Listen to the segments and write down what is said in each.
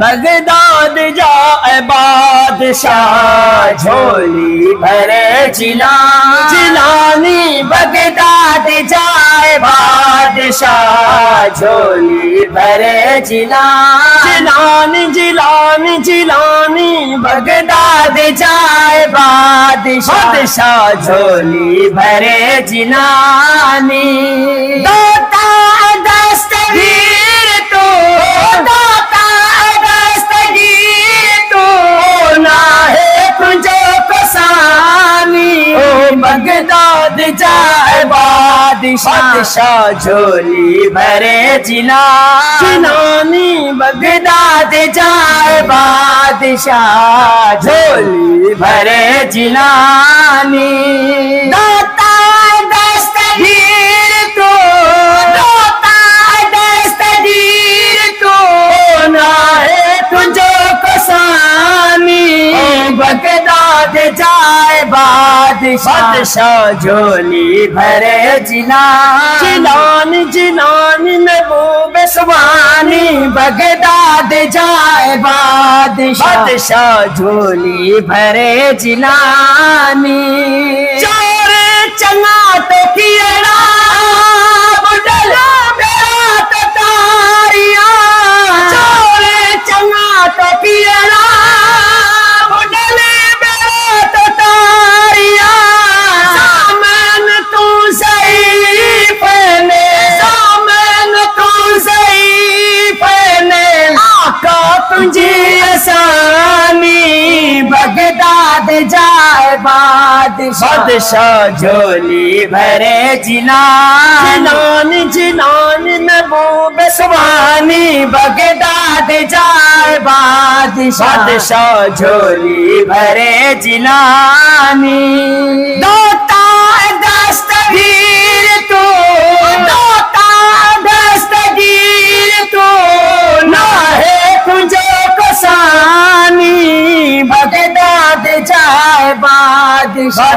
Baghdad जाए बादशाह झोली भरे जिलानी। बगदाद जाए बादशाह झोली भरे जिलानी। बगदाद जाए बादशाह झोली भरे जिलानी। दाता दस्तगीर तो बगदाद जाए बादशाह झोली भरे जिलानी। बगदाद जाए बादशाह झोली भरे जिलानी। दाता दस्तगीर तो ना है तुझो कसानी। बगदाद जाए बादशाह झोली भरे जिलानी। महबूब सुबानी बगदाद जाए बादशाह झोली भरे जिलानी। चोर चंगा तो किया बुडला मेरा तो तारिया। चोर चंगा तो किया बगदाद जाए बादशाह झोली भरे जिलानी। महबूब सुबानी बगदाद जाए बादशाह झोली भरे जिलानी। दाता दस्तगीर तो ना है तुझो कसानी। बगदाद जाए बादशाह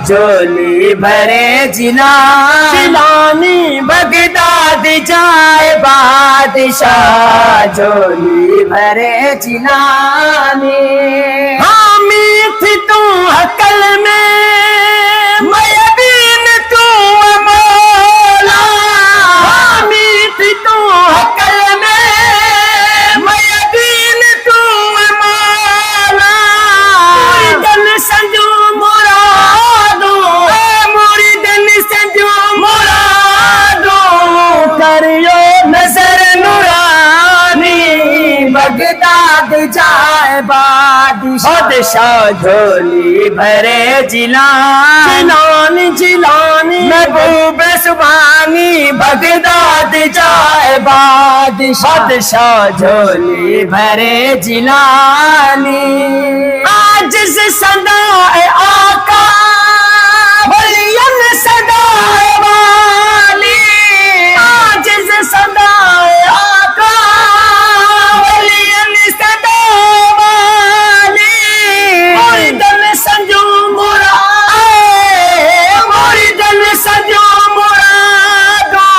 झोली भरे जिलानी। बगदाद जाए बादशाह झोली भरे जिलानी। हामिद तू अकल में मयबीन तू मौला। हामिद तू अकल में संजू मुरादो मोरी दिल संजू मुरादो करियो नजर नूरानी। बगदाद जाए बादशाह झोली भरे जिलानी। महबूब सुबानी बगदाद जाए बादशाह झोली भरे जिलानी। आज से सदा आका बलियन सदा वाली। आज से सदा आका बलियन सदा वाली। मोरी दिल संजू मुरादो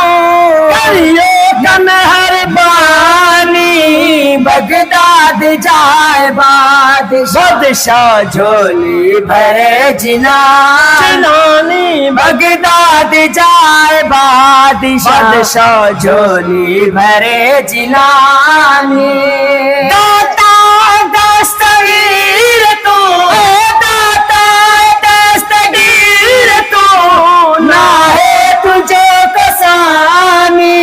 करियो मेहरबानी। बगदाद जाए बादशाह झोली भरे जिलानी। बगदाद जाए बादशाह झोली भरे जिलानी। दाता दस्तगीर तो ना है तुझे कसानी।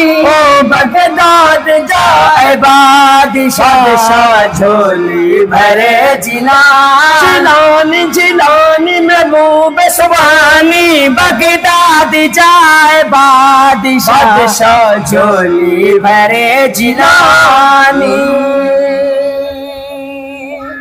बगदाद जाए बादशाह झोली भरे जिलानी। महबूब सुबानी बगदाद जाए बादशाह झोली भरे जिलानी।